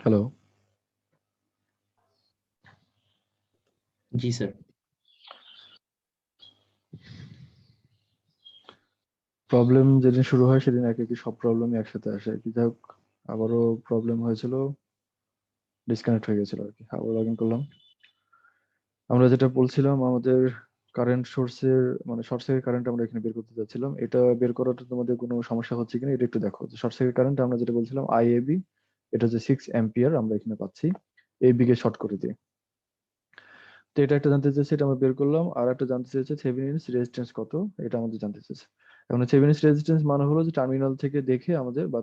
Hello. জি sir. Problem যেদিন শুরু হয় সেদিন একই সব প্রবলেমই একসাথে আসে আর কি। যাই হোক, আবারও প্রবলেম হয়েছিল, ডিসকানেক্ট হয়ে গেছিল আর কি। আবার লগ ইন করলাম। আমরা যেটা বলছিলাম, আমাদের কারেন্ট সোর্সের মানে শর্ট সার্কিট কারেন্ট আমরা এখানে বের করতে চাচ্ছিলাম। এটা বের করাটা তোমাদের কোনো সমস্যা হচ্ছে কিনা এটা একটু দেখো। শর্ট সার্কিট কারেন্ট আমরা যেটা বলছিলাম আইএবি, এটা হচ্ছে 6 অ্যাম্পিয়ার আমরা এখানে পাচ্ছি এবি কে শর্ট করে দিয়ে। তো এটা একটা জানতে চেয়েছে, এটা আমরা বের করলাম। আর একটা জানতে চেয়েছে থেভেনিনস রেজিস্ট্যান্স কত, এটা আমাদের জানতে চেয়েছে। এখন থেভেনিনস রেজিস্ট্যান্স মানে হলো যে টার্মিনাল থেকে দেখে আমাদের বা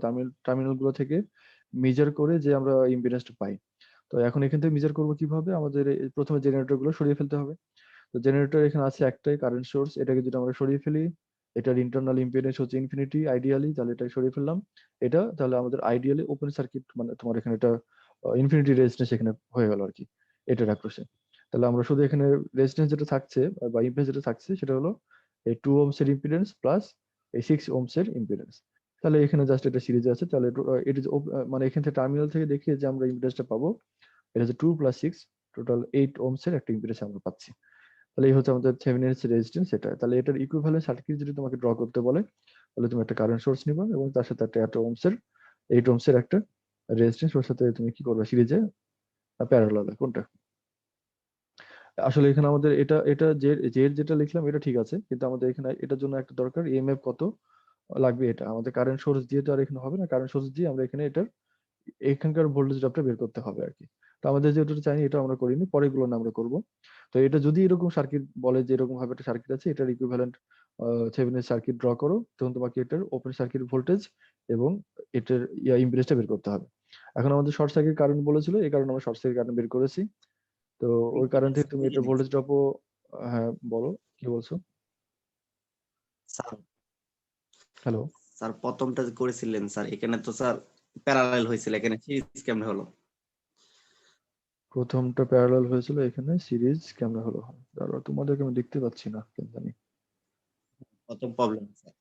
টার্মিনাল গুলো থেকে মেজার করে যে আমরা ইম্পিডেন্সটা পাই। তো এখন এখান থেকে মেজার করবো কিভাবে, আমাদের প্রথমে জেনারেটর গুলো সরিয়ে ফেলতে হবে। তো জেনারেটর এখানে আছে একটাই কারেন্ট সোর্স, এটাকে যদি আমরা সরিয়ে ফেলি, এটার ইন্টারনাল ইম্পিডেন্স হচ্ছে ইনফিনিটি আইডিয়ালি, তাহলে এটা সরিয়ে ফেললাম। এটা তাহলে আমাদের আইডিয়ালি ওপেন সার্কিট, মানে তোমার এখানে এটা ইনফিনিটি রেজিস্ট্যান্স এখানে হয়ে গেল আর কি, এটার অ্যাক্রোসে। তাহলে আমরা শুধু এখানে রেজিস্ট্যান্স যেটা থাকছে বা ইম্পিডেন্স যেটা থাকছে সেটা হলো এই 2 ওহমস এর ইম্পিডেন্স প্লাস এই 6 ওহমস এর ইম্পিডেন্স। তাহলে এখানে জাস্ট এটা সিরিজে আছে। তাহলে এটা মানে এখান থেকে টার্মিনাল থেকে দেখিয়ে যে আমরা ইম্পিডেন্সটা পাবো, এটা হচ্ছে 2 + 6, টোটাল 8 ওহমস এর একটা ইম্পিডেন্স আমরা পাচ্ছি। তাহলে এই হচ্ছে আমাদের থেভেনিনস রেজিস্ট্যান্স। এটা তাহলে এটার ইকুইভ্যালেন্ট সার্কিট যদি তোমাকে ড্র করতে বলে, তাহলে তুমি একটা কারেন্ট সোর্স নিবা এবং তার সাথে একটা 8 ওহমস এর একটা রেজিস্ট্যান্স, ওর সাথে তুমি কি করবে সিরিজে প্যারালাল কোনটা। আসলে এখানে আমাদের এটা এটা যে যেটা লিখলাম এটা ঠিক আছে, কিন্তু আমাদের এখানে এটার জন্য একটা দরকার ইএমএফ কত লাগবে। এটা আমাদের কারেন্ট সোর্স দিয়ে তো আর এখানে হবে না, কারেন্ট সোর্স দিয়ে আমরা এখানে এটার এখানকার ভোল্টেজ ড্রপটা বের করতে হবে আর কি। তো আমাদের যেটা চাইনি এটা আমরা করিনি, পরেগুলো না আমরা করব। তো এটা যদি এরকম সার্কিট বলে যে এরকম ভাবে একটা সার্কিট আছে, এটার ইকুইভ্যালেন্ট থেভেনিন সার্কিট ড্র করো, তখন তোমাকে এটার ওপেন সার্কিট ভোল্টেজ এবং এটার ইম্পিডেন্সটা বের করতে হবে। এখন আমাদের শর্ট সার্কিট কারেন্ট বলেছিল, এই কারণে আমরা শর্ট সার্কিট কারেন্ট বের করেছি। তো ওই কারেন্ট থেকে তুমি এটার ভোল্টেজ ড্রপও, হ্যাঁ বলো কি বলছো। Sir hello. স্যার প্রথমটা যে করেছিলেন স্যার, এখানে তো স্যার প্যারালাল হয়েছিল, এখানে সিরিজ কেমনে হলো? প্রথমটা প্যারালাল হয়েছিল, এখানে সিরিজ কেমনে হলো? দাঁড়াও, তোমাদেরকে আমি দেখতে পাচ্ছি না কেন জানি। প্রথম প্রবলেম স্যার।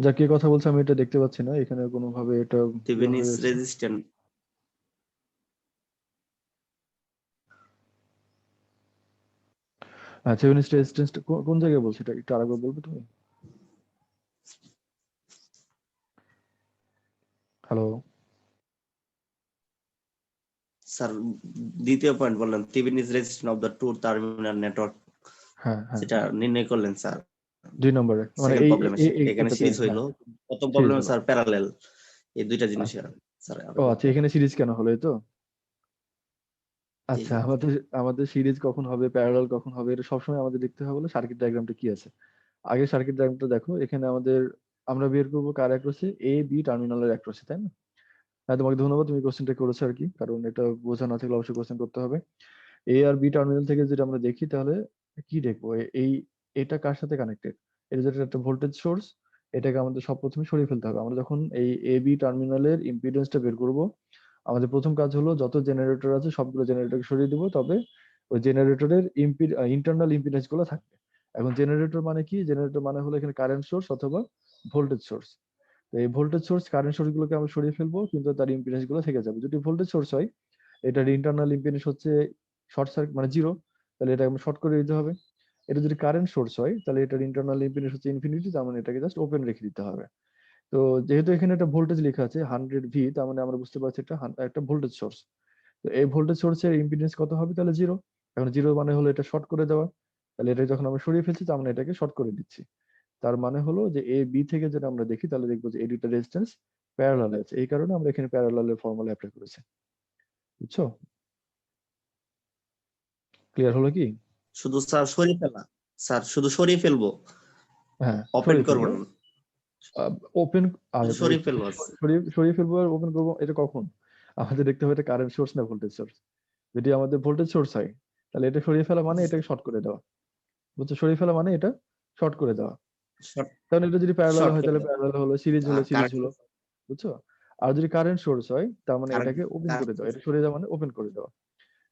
যা কে কথা বলছে আমি এটা দেখতে পাচ্ছি না, এখানে কোনোভাবে এটা কিভাবে থেভেনিনস হয়েছে। রেজিস্ট্যান্স হ্যাঁ, থেভেনিন রেজিস্ট্যান্স কোন জায়গায় বলছো, এটা একটু আরেকবার বলবে তুমি। হ্যালো। স্যার, দ্বিতীয় পয়েন্ট বললেন Thevenin's resistance of the two terminal network, হ্যাঁ হ্যাঁ সেটা নির্ণয় করলেন স্যার। 2 নম্বরে মানে সেকেন্ড এই প্রবলেমে এখানে এটাতে সিরিজ হইলো, হ্যাঁ প্রথম সিরিজ প্রবলেমে হলো। Sir parallel. এই দুইটা জিনিস আচ্ছা। স্যার ও আরো আচ্ছা, বলতে। এখানে সিরিজ কেন হলো এই তো। জি আচ্ছা, জি। আমাদের আমাদের সিরিজ কখন হবে প্যারালাল কখন হবে এটা সবসময় আমাদের দেখতে হবে হলো সার্কিট ডায়াগ্রামটা কি আছে। আগে সার্কিট ডায়াগ্রামটা দেখো, এখানে আমাদের আমরা বের করবো কার অ্যাক্রসে, এ বি টার্মিনালের অ্যাক্রসে, তাই না? হ্যাঁ, তোমাকে ধন্যবাদ, তুমি কোশ্চেনটা করেছো আর কি, কারণ এটা বোঝা না থাকলে অবশ্যই কোশ্চেন করতে হবে। এ আর বি টার্মিনাল থেকে যদি আমরা দেখি তাহলে কি দেখবো, এই এটা কার সাথে কানেক্টেড, এটা যেটা একটা ভোল্টেজ সোর্স, এটাকে আমাদের সব প্রথমে সরিয়ে ফেলতে হবে। আমরা যখন এই এ বি টার্মিনালের ইম্পিডেন্সটা বের করব, আমাদের প্রথম কাজ হলো যত জেনারেটর আছে সবগুলো জেনারেটরকে সরিয়ে দিব, তবে ওই জেনারেটরের ইন্টারনাল ইম্পিডেন্স গুলো থাকবে। এখন জেনারেটর মানে কি, জেনারেটর মানে হলো এখানে কারেন্ট সোর্স অথবা ভোল্টেজ সোর্স। তো এই ভোল্টেজ সোর্স কারেন্ট সোর্স গুলোকে আমরা সরিয়ে ফেলবো, কিন্তু তার ইম্পিডেন্স গুলো থেকে যাবে। যদি ভোল্টেজ সোর্স হয়, এটার ইন্টারনাল ইম্পিডেন্স হচ্ছে শর্ট সার্কিট মানে জিরো, তাহলে এটা আমরা শর্ট করে দিতে হবে। এটা যদি কারেন্ট সোর্স হয়, তাহলে এটার ইন্টারনাল ইম্পিডেন্স হচ্ছে ইনফিনিটি, তার মানে এটাকে জাস্ট ওপেন রেখে দিতে হবে। তো যেহেতু এখানে একটা ভোল্টেজ লেখা আছে 100 ভি, তার মানে আমরা বুঝতে পারছি এটা একটা ভোল্টেজ সোর্স। তো এই ভোল্টেজ সোর্সের ইম্পিডেন্স কত হবে, তাহলে জিরো। এখন জিরো মানে হলো এটা শর্ট করে দেওয়া, তাহলে এটা যখন আমরা সরিয়ে ফেলছি তার মানে এটাকে শর্ট করে দিচ্ছি। তার মানে হলো যে এ বি থেকে যেটা আমরা দেখি তাহলে দেখবো যে এই দুইটা রেজিস্ট্যান্স প্যারালাল আছে, এই কারণে আমরা এখানে প্যারালালের ফর্মুলা অ্যাপ্লাই করেছি। বুঝছো? ক্লিয়ার হলো কি? শুধু স্যার সরিয়ে ফেলা, স্যার শুধু সরিয়ে ফেলবো, হ্যাঁ, ওপেন সরিয়ে করবো ফেলবো। না। ওপেন আর শুধু সরিয়ে ফেলবো। সরিয়ে ফেলবো আর ওপেন করবো, এটা কখন? আমাদের দেখতে হবে এটা কারেন্ট সোর্স না ভোল্টেজ সোর্স। যদি আমাদের ভোল্টেজ সোর্স হয়, তাহলে এটা সরিয়ে ফেলা মানে এটাকে শর্ট করে দেওয়া। বুঝছো, সরিয়ে ফেলা মানে এটা শর্ট করে দেওয়া। শর্ট কারণ এটা যদি প্যারালাল শর্ট হয় করে তাহলে দাও। প্যারালাল হলো, সিরিজ হলো আর সিরিজ কারেন্ট হলো। বুঝছো? আর যদি কারেন্ট সোর্স হয় তার মানে কারেন্ট এটাকে ওপেন করে দেওয়া, এটা সরিয়ে দেওয়া মানে ওপেন করে দেওয়া।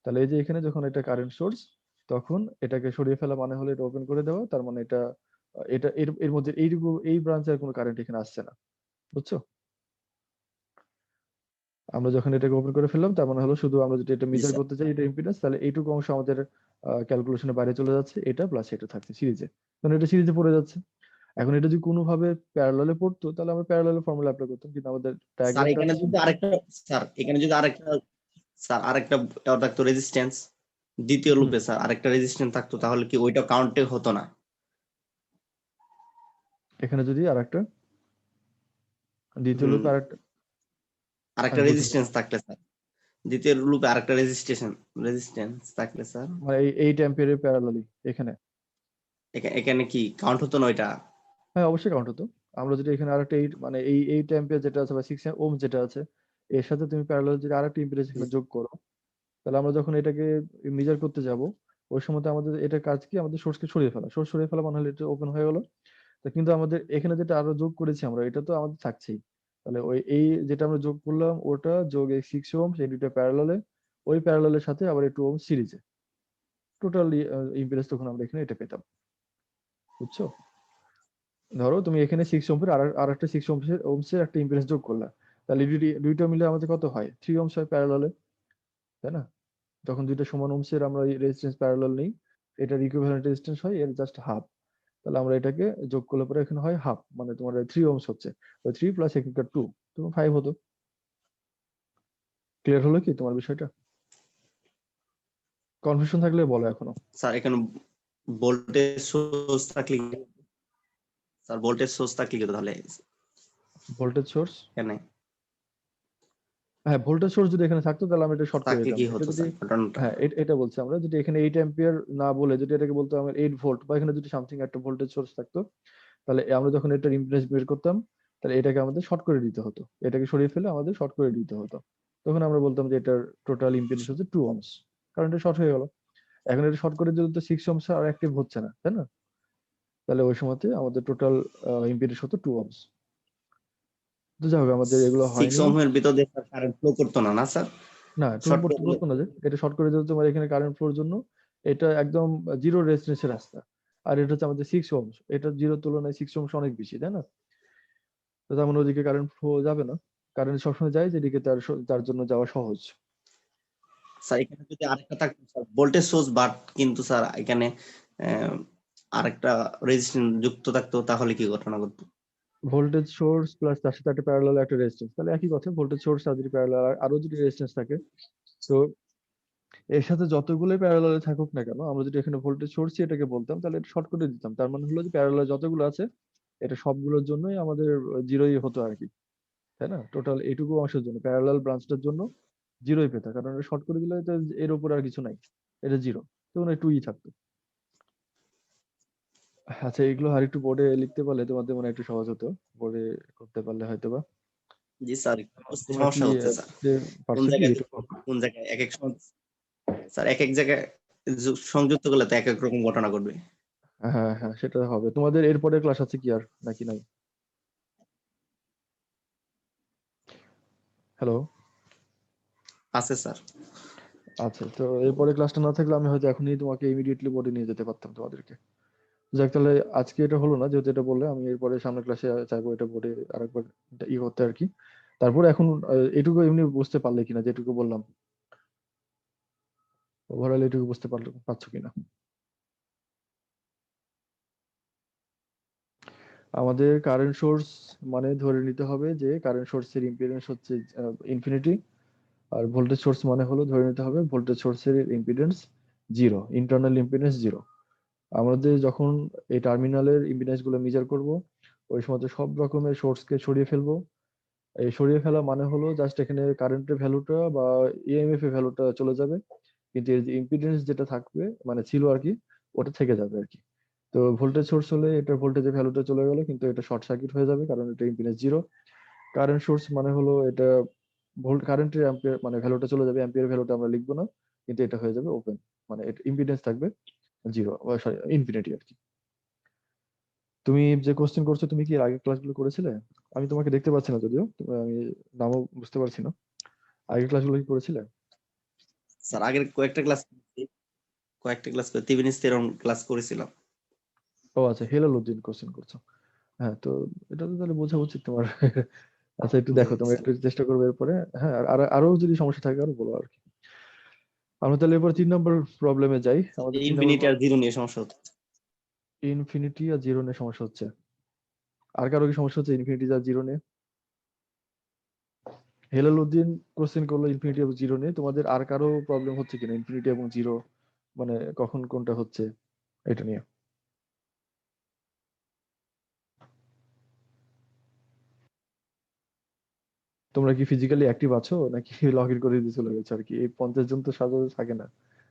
তাহলে এই যে এখানে যখন এটা কারেন্ট সোর্স, তখন এটাকে সরিয়ে ফেলা মানে হলো এটা ওপেন করে দেওয়া, তার মানে এটা এটা এর এর মধ্যে এইটুকু এই ব্রাঞ্চের কোনো কারেন্ট এখানে আসছে না, বুঝছো? আমরা যখন এটাকে ওপেন করে ফেললাম তার মানে হলো শুধু আমরা যদি এটা জি মেজার স্যার। করতে চাই এটা ইম্পিডেন্স, তাহলে এইটুকু অংশ আমাদের ক্যালকুলেশনের বাইরে চলে যাচ্ছে, এটা প্লাস এটা থাকছে সিরিজে, কারণ এটা সিরিজে পড়ে যাচ্ছে। এখন এটা যদি কোনোভাবে প্যারালালে পড়তো তাহলে আমরা প্যারালালে ফর্মুলা অ্যাপ্লাই করতাম, কিন্তু আমাদের স্যার ডায়াগ্রামটা এখানে আছে যদি আরেকটা স্যার এখানে যদি আরেকটা স্যার আরেকটা থাকতো রেজিস্ট্যান্স, দ্বিতীয় হুম, লুপে স্যার আরেকটা রেজিস্ট্যান্স থাকতো, তাহলে কি ওইটা কাউন্টে হতো না? এখানে যদি আরেকটা দ্বিতীয় হুম, লুপ আরেকটা, আরেকটা আমি বুঝিনি। রেজিস্ট্যান্স থাকলে স্যার, দ্বিতীয় লুপে আরেকটা রেজিস্ট্যান্স থাকলে স্যার, মানে এই 8 অ্যাম্পিয়ারের প্যারালালি এখানে, এখানে কি কাউন্ট হতো না ওইটা? হ্যাঁ অবশ্যই কাউন্ট হতো। আমরা যদি এখানে আরেকটা 8 মানে এই 8 অ্যাম্পিয়ার যেটা আছে বা 6 ওহম যেটা আছে, এর সাথে তুমি প্যারালাল যদি আরেকটা ইম্পিডেন্স জি এখানে যোগ করো, তাহলে আমরা যখন এটাকে মেজার করতে যাব ওই সময় তো আমাদের এটার কাজ কি, আমাদের সোর্সকে সরিয়ে ফেলা, সোর্স সরিয়ে ফেলা মানে হলো এটা ওপেন হয়ে গেল। তো কিন্তু আমাদের এখানে যেটা আরো যোগ করেছি আমরা, এটা তো আমাদের থাকছেই। তাহলে ওই এই যেটা আমরা যোগ করলাম ওটা যোগ এই 6 ওহম, সেই দুটো প্যারালালে, ওই প্যারালালের সাথে আবার এই 2 ওহম সিরিজে, টোটাল ইম্পিডেন্স তখন আমরা এখানে এটা পেতাম, বুঝছো? ধরো তুমি এখানে 6 ওহমের আর একটা 6 ওহমসের একটা ইম্পিডেন্স যোগ করলা, তাহলে দুইটা মিলে আমাদের কত হয়, 3 ওহমস হয় প্যারালালে, তাই না? যখন দুইটা সমান ওহমসের আমরা রেজিস্ট্যান্স প্যারালাল নেই, এটার ইকুইভ্যালেন্ট রেজিস্ট্যান্স হয় এর জাস্ট হাফ। তাহলে আমরা এটাকে যোগ করলে পরে এখানে হয় হাফ, মানে তোমার 3 ওহমস হচ্ছে, ওই 3 প্লাস এখানকার 2, তোমার 5 হতো। ক্লিয়ার হলো কি তোমার বিষয়টা? কনফিউশন থাকলে বলো এখনো। স্যার এখানে ভোল্টেজ সোর্স থাকলে স্যার ভোল্টেজ সোর্স থাকলে কি হতো তাহলে ভোল্টেজ সোর্স, এখানে হ্যাঁ ভোল্টেজ সোর্স যদি এখানে থাকতো তাহলে আমরা এটা শর্ট করে থাকলে দিতাম, কি এটা হতো যদি, স্যার ঘটনাটা? হ্যাঁ এটা বলছি আমরা, যদি এখানে 8 অ্যাম্পিয়ার না বলে যদি এটাকে বলতো আমার 8 ভোল্ট, বা এখানে যদি সামথিং একটা ভোল্টেজ সোর্স থাকতো, তাহলে আমরা যখন এটার ইম্পিডেন্স বের করতাম, তাহলে এটাকে আমাদের শর্ট করে দিতে হতো, এটাকে সরিয়ে ফেলে আমাদের শর্ট করে দিতে হতো। তখন আমরা বলতাম যে এটার টোটাল ইম্পিডেন্স হচ্ছে 2 ওহমস, কারণ এটা শর্ট হয়ে গেল। এখন এটা শর্ট করে দিলে তো 6 ওহমস আর অ্যাক্টিভ হচ্ছে না, তাই না? তাহলে ওই সময়তে আমাদের টোটাল ইম্পিডেন্স হতো 2 ওহমস। তো যাই হোক আমাদের এগুলো 6 হয়নি। ওহমের ভিতর দিয়ে স্যার কারেন্ট ফ্লো করতো না, না স্যার? না তুমি শর্ট করে পড়তে দিলে বলতো না যে এটা শর্ট করে দিলে তোমার এখানে কারেন্ট ফ্লোর জন্য এটা একদম জিরো রেজিস্ট্যান্সের রাস্তা, আর এটা হচ্ছে আমাদের 6 ওহমস, এটা জিরোর তুলনায় 6 ওহমস অনেক বেশি, তাই না? তো তার মানে ওদিকে কারেন্ট ফ্লো যাবে না, কারেন্ট সবসময় যায় যেদিকে তার জন্য যাওয়া সহজ। স্যার এখানে যদি আরেকটা থাকতো স্যার ভোল্টেজ সোর্স, বাট কিন্তু স্যার এখানে আহ, আরেকটা রেজিস্ট্যান্স যুক্ত থাকতো, তাহলে কি ঘটনা ঘটতো? ভোল্টেজ সোর্স প্লাস তার সাথে একটা প্যারালাল একটা রেজিস্ট্যান্স, তাহলে একই কথা, ভোল্টেজ সোর্স আর যদি প্যারালাল আরো যদি রেজিস্ট্যান্স থাকে, তো এর সাথে যতগুলোই প্যারালালে থাকুক না কেন, আমরা যদি এখানে ভোল্টেজ সোর্স এটাকে বলতাম তাহলে এটা শর্ট করে দিতাম, তার মানে হলো যে প্যারালাল যতগুলো আছে এটা সবগুলোর জন্যই আমাদের জিরোই হতো আর কি, তাই না? টোটাল এইটুকু অংশের জন্য প্যারালাল ব্রাঞ্চটার জন্য জিরোই পেতাম, কারণ এটা শর্ট করে দিলে তো এর উপর আর কিছু নাই, এটা জিরো, তখন টুই থাকতো। আচ্ছা এগুলো আর একটু বোর্ডে লিখতে পারলে তোমাদের মনে হয় একটু সহজ হতো, বোর্ডে করতে পারলে হয়তো বা। জি স্যার, একটু বুঝতে তোমরা কি সমস্যা হচ্ছে স্যার। বুঝতে কোন পারছো কি জায়গায় এটুকু? কোন জায়গায় এক এক সময় স্যার এক এক জায়গায় সংযুক্ত করলে তো এক এক রকম ঘটনা ঘটবে। হ্যাঁ হ্যাঁ সেটা হবে। তোমাদের এরপরে ক্লাস আছে কি আর নাকি নাই? হ্যালো, আছে স্যার। আচ্ছা তো এরপরে ক্লাসটা না থাকলে আমি হয়তো এখনই তোমাকে ইমিডিয়েটলি বোর্ডে নিয়ে যেতে পারতাম তোমাদেরকে। যাক তাহলে আজকে এটা হলো না, যেহেতু এটা বললে আমি এরপরে সামনের ক্লাসে চাইবো এটা বোর্ডে আরেকবার করতে আর কি। তারপর এখন এটুকু এমনি বুঝতে পারলে কিনা যেটুকু বললাম, ওভারঅল এটুকু বুঝতে পারছো কিনা? আমাদের কারেন্ট সোর্স মানে ধরে নিতে হবে যে কারেন্ট সোর্সের ইম্পিডেন্স হচ্ছে ইনফিনিটি, আর ভোল্টেজ সোর্স মানে হলো ধরে নিতে হবে ভোল্টেজ সোর্সের impedance zero, internal impedance zero. আমাদের যখন এই টার্মিনালের ইম্পিডেন্স গুলো মেজার করব, ওই সময় তো সব রকমের সোর্সকে সরিয়ে ফেলবো। এই সরিয়ে ফেলা মানে হলো জাস্ট এখানে কারেন্টের ভ্যালুটা বা ইএমএফ এর ভ্যালুটা চলে যাবে, কিন্তু এর যে ইম্পিডেন্স যেটা থাকবে মানে ছিল আর কি, ওটা থেকে যাবে আর কি। তো ভোল্টেজ সোর্স হলে এটা ভোল্টেজের ভ্যালুটা চলে গেল, কিন্তু এটা শর্ট সার্কিট হয়ে যাবে কারণ এটা ইম্পিডেন্স জিরো। কারেন্ট সোর্স মানে হলো এটা কারেন্টের অ্যাম্পিয়ার মানে ভ্যালুটা চলে যাবে, অ্যাম্পিয়ার ভ্যালুটা আমরা লিখবো না, কিন্তু এটা হয়ে যাবে ওপেন, মানে এটা ইম্পিডেন্স থাকবে জিরো, সরি ইনফিনিটি আর কি। তুমি যে কোশ্চেন করছো তুমি কি এর আগের ক্লাসগুলো করেছিলে? আমি তোমাকে দেখতে পাচ্ছি না যদিও, আমি নামও বুঝতে পারছি না। আগের ক্লাসগুলো কি করেছিলে? স্যার আগের কয়েকটা ক্লাস করে থেভেনিন থিওরেম ক্লাস করেছিলাম। ও আচ্ছা, হেলালুদ্দিন কোশ্চেন করছো। হ্যাঁ, তো এটা তো তাহলে বোঝা উচিত তোমার। আচ্ছা, একটু জি দেখো, তোমরা স্যার, একটু চেষ্টা করবে এরপরে। হ্যাঁ, আর আরো যদি সমস্যা থাকে আরো বলো আর কি। আমরা তাহলে এরপর 3 নম্বর প্রবলেমে যাই। আমাদের 3 নম্বর ইনফিনিটি আর জিরো নিয়ে সমস্যা হতো। ইনফিনিটি আর জিরো নিয়ে সমস্যা হচ্ছে। আর কারো কি সমস্যা হচ্ছে ইনফিনিটি আর জিরো নিয়ে? হেলালুদ্দিন কোশ্চেন করলো ইনফিনিটি এবং জিরো নিয়ে। তোমাদের আর কারো প্রবলেম হচ্ছে কিনা ইনফিনিটি এবং জিরো, মানে কখন কোনটা হচ্ছে এটা নিয়ে? তোমরা কি ফিজিক্যালি অ্যাক্টিভ আছো নাকি লগ ইন করে দিয়ে চলে গেছো আর কি? এই 50 জন তো সাথে থাকে না,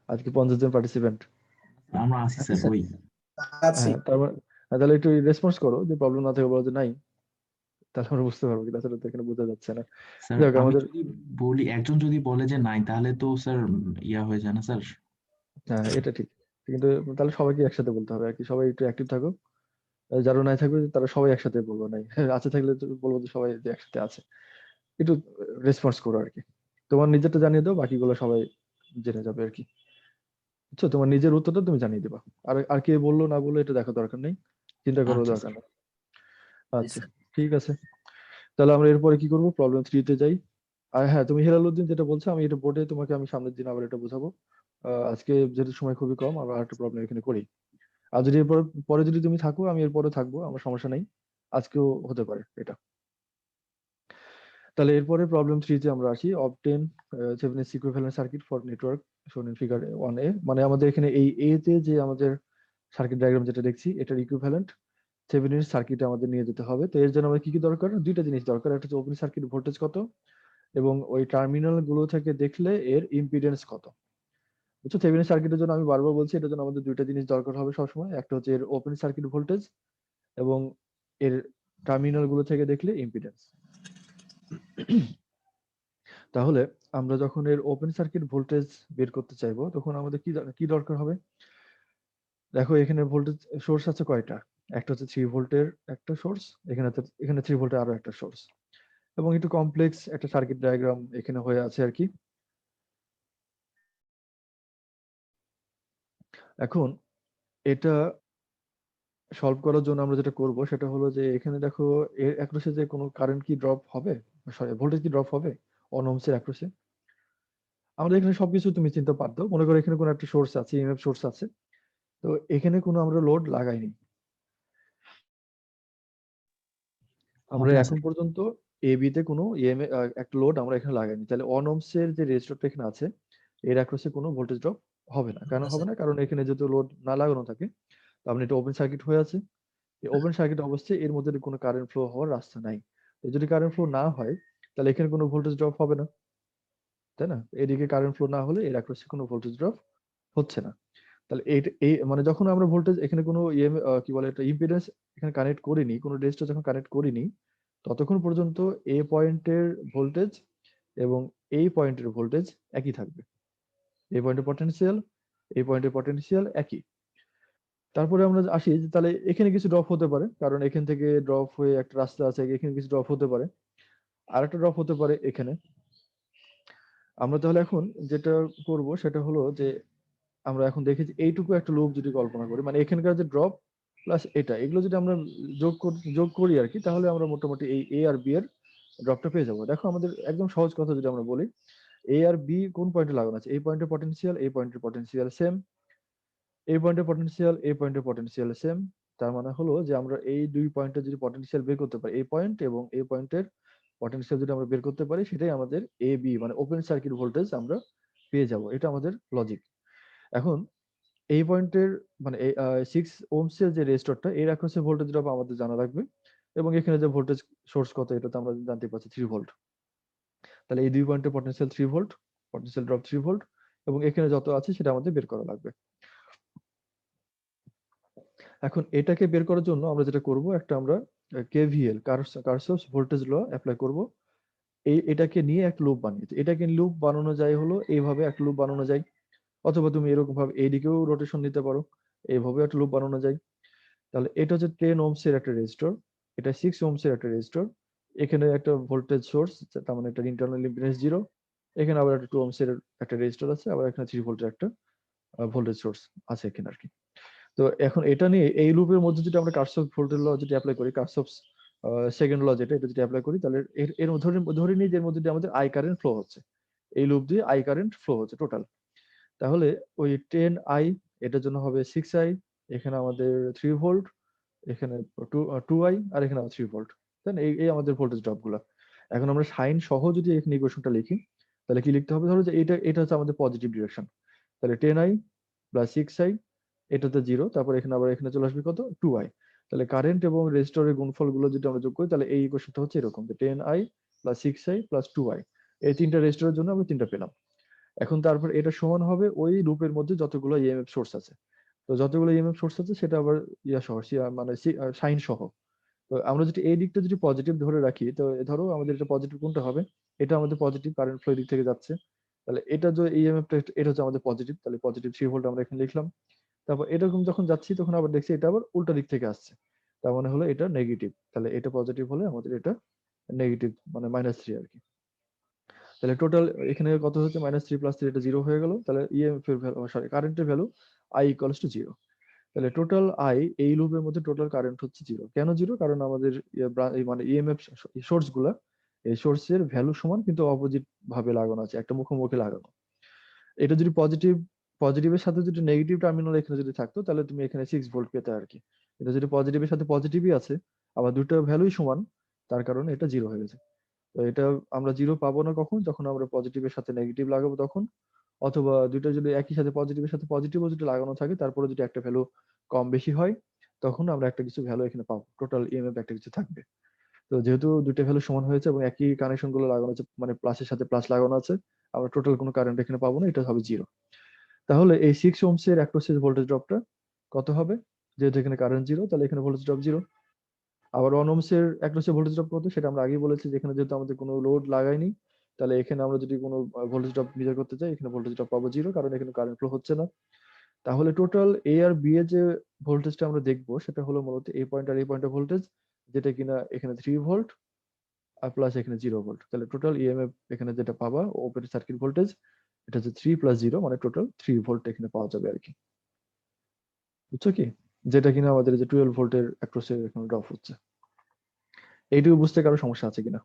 আজকে 50 জন পার্টিসিপেন্ট। আমরা আছি স্যার, আচ্ছা, ওই আছি। হ্যাঁ, তারপর তাহলে একটু রেসপন্স করো, যে প্রবলেম না থাকে বলো যে নাই, তাহলে আমরা বুঝতে পারবো কি। তাছাড়া তো এখানে বোঝা যাচ্ছে না। স্যার। যাক আমি আমাদের, যদি বলি, একজন যদি বলে যে নাই, তাহলে তো স্যার ইয়া হয়ে যায় না স্যার? হ্যাঁ এটা ঠিক, কিন্তু তাহলে সবাইকে একসাথে বলতে হবে আর কি। সবাই একটু অ্যাক্টিভ থাকো। যারা নাই থাকবে তারা সবাই একসাথে বলবো নাই। আছে থাকলে তো বলবো যে সবাই যে একসাথে আছে। একটু রেসপন্স করো আর কি। তোমার নিজেরটা জানিয়ে দাও, বাকিগুলো সবাই জেনে যাবে আর কি। বুঝছো, তোমার নিজের উত্তরটা তুমি জানিয়ে দিবা। আর আর কে বললো না বললো এটা দেখা দরকার নেই, চিন্তা করার আচ্ছা দরকার স্যার। নেই। আচ্ছা, ঠিক আছে। তাহলে আমরা এরপরে কি করবো, প্রবলেম 3 তে যাই। আর হ্যাঁ, তুমি হেলালুদ্দিন যেটা বলছো, আমি এটা বোর্ডে তোমাকে আমি সামনের দিন আবার এটা বোঝাবো। আজকে যেহেতু সময় খুবই কম, আবার একটা প্রবলেম এখানে করি। আর যদি এরপর পরে যদি তুমি থাকো, আমি এরপরে থাকবো, আমার সমস্যা নেই। আজকেও হতে পারে এটা। তাহলে এরপরে প্রবলেম 3 তে আমরা আসি। Obtain Thevenin's equivalent circuit for network shown in figure 1A। মানে আমাদের এখানে এই এ তে যে আমাদের সার্কিট ডায়াগ্রাম যেটা দেখছি, এটার ইকুইভ্যালেন্ট থেভেনিনস সার্কিটে আমাদের নিয়ে যেতে হবে। তো এর জন্য আমাদের কি কি দরকার? দুইটা জিনিস দরকার। একটা হচ্ছে ওপেন সার্কিট ভোল্টেজ কত, এবং ওই টার্মিনাল গুলো থেকে দেখলে এর ইম্পিডেন্স কত। বুঝছো, থেভেনিন সার্কিটের জন্য আমি বারবার বলছি, এটার জন্য আমাদের দুইটা জিনিস দরকার হবে সবসময়। একটা হচ্ছে এর ওপেন সার্কিট ভোল্টেজ, এবং এর টার্মিনাল গুলো থেকে দেখলে ইম্পিডেন্স। তাহলে আমরা যখন এর ওপেন সার্কিট ভোল্টেজ বের করতে চাইবো, তখন আমাদের কি কি দরকার হবে? দেখো, এখানে ভোল্টেজ সোর্স আছে কয়টা? একটা হচ্ছে 3 ভোল্টের একটা সোর্স, এখানে 3 ভোল্টের আরো একটা সোর্স, এবং একটু কমপ্লেক্স একটা সার্কিট ডায়াগ্রাম এখানে হয়ে আছে আর কি। এখন এটা সলভ করার জন্য আমরা যেটা করব সেটা হলো যে, এখানে দেখো এর অ্যাক্রসে যে কোনো কারেন্ট কি ড্রপ হবে, সরি ভোল্টেজ কি ড্রপ হবে অন ওহমস এর অ্যাক্রসে? আমাদের এখানে সবকিছু তুমি চিন্তা পারতো, মনে করো এখানে কোনো একটা সোর্স আছে, ইএমএফ সোর্স আছে। তো এখানে কোনো আমরা লোড লাগাইনি, আমরা না এখন স্যার। পর্যন্ত এ বি তে কোনো ইএমএ একটা লোড আমরা এখানে লাগাইনি। তাহলে অন ওহমস এর যে রেজিস্টরটা এখানে আছে, এর অ্যাক্রসে কোনো ভোল্টেজ ড্রপ হবে না। কেন হবে না? কারণ এখানে যেহেতু লোড না লাগানো থাকে, তার মানে এটা ওপেন সার্কিট হয়ে আছে। এই ওপেন সার্কিট অবস্থায় এর মধ্যে কোনো কারেন্ট ফ্লো হওয়ার রাস্তা নাই। তো যদি কারেন্ট ফ্লো না হয়, তাহলে এখানে কোনো ভোল্টেজ ড্রপ হবে না, তাই না? এদিকে কারেন্ট ফ্লো না হলে এর অ্যাক্রসে কোনো ভোল্টেজ ড্রপ হচ্ছে না। তাহলে এই মানে যখন আমরা ভোল্টেজ এখানে কোনো কি বলে এটা ইম্পিডেন্স এখানে কানেক্ট করিনি, কোনো রেজিস্টার যখন কানেক্ট করিনি, ততক্ষণ পর্যন্ত এ পয়েন্টের ভোল্টেজ এবং এই পয়েন্টের ভোল্টেজ একই থাকবে। এই পয়েন্টের পটেনশিয়াল, এই পয়েন্টের পটেনশিয়াল একই। তারপরে আমরা আসি যে তাহলে এখানে কিছু ড্রপ হতে পারে, কারণ এখান থেকে ড্রপ হয়ে একটা রাস্তা আছে, এখানে কিছু ড্রপ হতে পারে, আর একটা ড্রপ হতে পারে এখানে। আমরা তাহলে এখন যেটা করব সেটা হলো যে, আমরা এখন দেখি যে এইটুকু একটা লুপ যদি কল্পনা করি, মানে এখানকার যে ড্রপ প্লাস এটা, এগুলো যদি আমরা যোগ করি আর কি, তাহলে আমরা মোটামুটি এই এ আর বি এর ড্রপটা পেয়ে যাবো। দেখো, আমাদের একদম সহজ কথা যদি আমরা বলি, এ আর বি কোন পয়েন্টে লাগানো আছে, এই পয়েন্টের পটেনশিয়াল, এই পয়েন্টের পটেনশিয়াল সেম, এই পয়েন্টের পটেনশিয়াল, এই পয়েন্টের পটেনশিয়াল সেম। তার মানে হলো যে আমরা এই দুই পয়েন্টের যদি পটেনশিয়াল বের করতে পারি, এই পয়েন্ট এবং এই পয়েন্টের পটেনশিয়াল যদি আমরা বের করতে পারি, সেটাই আমাদের এ বি মানে ওপেন সার্কিট ভোল্টেজ আমরা পেয়ে যাব। এটা আমাদের লজিক। এখন এই পয়েন্টের মানে এই 6 ওহমস এর যে রেজিস্টরটা, এর অ্যাক্রসে ভোল্টেজ ড্রপ আমাদের জানা লাগবে, এবং এখানে যে ভোল্টেজ সোর্স কত এটা তো আমরা জানতে পারছি 3 ভোল্ট। তাহলে এই দুই পয়েন্টের potential 3 volt, potential drop 3 volt, এবং এখানে যত আছে সেটা আমাদের বের করা লাগবে। এখন এটাকে বের করার জন্য আমরা যেটা করব, একটা আমরা কেভিএল কারশফস ভোল্টেজ ল অ্যাপ্লাই করব। এটাকে নিয়ে একটা লুপ বানিয়েছি। এটাকে লুপ বানানো যায় হলো এইভাবে, একটা লুপ বানানো যায়, অথবা তুমি এরকম ভাবে এইদিকেও রোটেশন নিতে পারো, এইভাবে একটা লুপ বানানো যায়। তাহলে এটা হচ্ছে 10 ওহমস এর একটা রেজিস্টর, এটা 6 ওহমস এর একটা রেজিস্টর, এখানে একটা ভোল্টেজ সোর্স, তার মানে এটা ইন্টারনাল ইম্পিডেন্স 0, এখানে আবার একটা 2 ওহমস এর একটা রেজিস্টর আছে, আবার এখানে 3 ভোল্টের একটা ভোল্টেজ সোর্স আছে এখানে আর কি। তো এখন এটা নিয়ে এই লুপের মধ্যে যদি আমরা কার্সফ ভোল্টেজ ল যদি অ্যাপ্লাই করি, কার্সফ সেকেন্ড ল যেটা, এটা যদি অ্যাপ্লাই করি, তাহলে এর এর ধরে নিই যে এর মধ্যে দিয়ে আমাদের আই কারেন্ট ফ্লো হচ্ছে, এই লুপ দিয়ে আই কারেন্ট ফ্লো হচ্ছে টোটাল। তাহলে ওই 10i এটার জন্য হবে 6i, এখানে আমাদের 3 ভোল্ট, এখানে 2i, আর এখানে 3 ভোল্ট। দেন এই এই আমাদের ভোল্টেজ ড্রপ গুলা। এখন আমরা সাইন সহ যদি এখানে ইকুয়েশনটা লিখি, তাহলে কি লিখতে হবে? ধরো যে এটা এটা হচ্ছে আমাদের পজিটিভ ডিরেকশন, তাহলে 10i প্লাস 6i, এটাতে 0, তারপর এখানে আবার এখানে চলে আসবে কত? 2i। তাহলে কারেন্ট এবং রেজিস্টরের গুণফল গুলো যদি আমরা যোগ করি, তাহলে এই ইকুয়েশনটা হচ্ছে এরকম যে 10i plus 6i plus 2i, এই তিনটা রেজিস্টরের জন্য আমরা তিনটা পেলাম। এখন তারপর এটা সমান হবে ওই লুপের মধ্যে যতগুলো ইএমএফ সোর্স আছে। তো যতগুলো ইএমএফ সোর্স আছে সেটা আবার ইয়া সহ মানে সাইন সহ। তো আমরা যদি এই দিকটা যদি পজিটিভ ধরে রাখি, তো ধরো আমাদের এটা পজিটিভ কোনটা হবে? এটা আমাদের পজিটিভ, কারেন্ট ফ্লো দিক থেকে যাচ্ছে। তাহলে এটা যে ইএমএফটা, এটা হচ্ছে আমাদের পজিটিভ, তাহলে পজিটিভ 3 ভোল্ট আমরা এখানে লিখলাম। তারপর এরকম যখন যাচ্ছি তখন আবার দেখছি এটা আবার উল্টা দিক থেকে আসছে, তার মানে হলো এটা নেগেটিভ। তাহলে এটা পজিটিভ হলে আমাদের এটা নেগেটিভ, মানে -3 আর কি। তাহলে টোটাল এখানে কত হচ্ছে? -3 + 3, এটা 0 হয়ে গেল। তাহলে ইএমএফ এর ভ্যালু, সরি কারেন্টের ভ্যালু I = 0। তাহলে টোটাল আই এই লুপের মধ্যে টোটাল কারেন্ট হচ্ছে 0। কেন 0? কারণ আমাদের মানে ইএমএফ সোর্স গুলা, এই সোর্সের ভ্যালু সমান কিন্তু অপোজিট ভাবে লাগানো আছে, একটা মুখোমুখি লাগানো। এটা যদি পজিটিভের সাথে যদি নেগেটিভ টার্মিনাল এখানে যদি থাকতো, তাহলে তুমি এখানে 6 ভোল্ট পেতে আর কি। এটা যদি পজিটিভের সাথে পজিটিভই আছে, আবার দুটো ভ্যালুই সমান, তার কারণে এটা 0 হয়ে গেছে। তো এটা আমরা 0 পাবো না কখন? যখন আমরা পজিটিভের সাথে নেগেটিভ লাগাবো তখন, অথবা দুটো যদি একই সাথে পজিটিভের সাথে পজিটিভও যদি লাগানো থাকে, তারপরে যদি একটা ভ্যালু কম বেশি হয়, তখন আমরা একটা কিছু ভ্যালু এখানে পাবো, টোটাল ইএমএফ একটা কিছু থাকবে। তো যেহেতু দুটো ভ্যালু সমান হয়েছে এবং একই কানেকশন গুলো লাগানো আছে, মানে প্লাসের সাথে প্লাস লাগানো আছে, আমরা টোটাল কোনো কারেন্ট এখানে পাবো না, এটা হবে 0। তাহলে এই 6 ওহমস এর অ্যাক্রোসের ভোল্টেজ ড্রপটা কত হবে? যেহেতু এখানে কারেন্ট 0, তাহলে এখানে ভোল্টেজ ড্রপ 0। আবার 1 ওহমস এর অ্যাক্রোসের ভোল্টেজ ড্রপ কত? সেটা আমরা আগেই বলেছি, যেখানে যেহেতু আমাদের কোনো লোড লাগাইনি, তাহলে এখানে আমরা যদি কোনো ভোল্টেজ ড্রপ মেজার করতে চাই, এখানে ভোল্টেজ ড্রপ পাবো 0, কারণ এখানে কারেন্ট ফ্লো হচ্ছে না। তাহলে টোটাল এ আর বি এর যে ভোল্টেজটা আমরা দেখবো, সেটা হলো মূলত এই পয়েন্ট আর এই পয়েন্টের ভোল্টেজ, যেটা কিনা এখানে 3 ভোল্ট আর প্লাস এখানে 0 ভোল্ট। তাহলে টোটাল ইএমএফ এখানে যেটা পাবা ওপেন সার্কিট ভোল্টেজ, এটা হচ্ছে 3 + 0, মানে টোটাল 3 ভোল্ট এখানে পাওয়া যাবে আর কি। বুঝছো কি? যেটা কিনা আমাদের যে 12 ভোল্টের অ্যাক্রসে এখানে ড্রপ হচ্ছে। এইটুকু বুঝতে কারো সমস্যা আছে কিনা?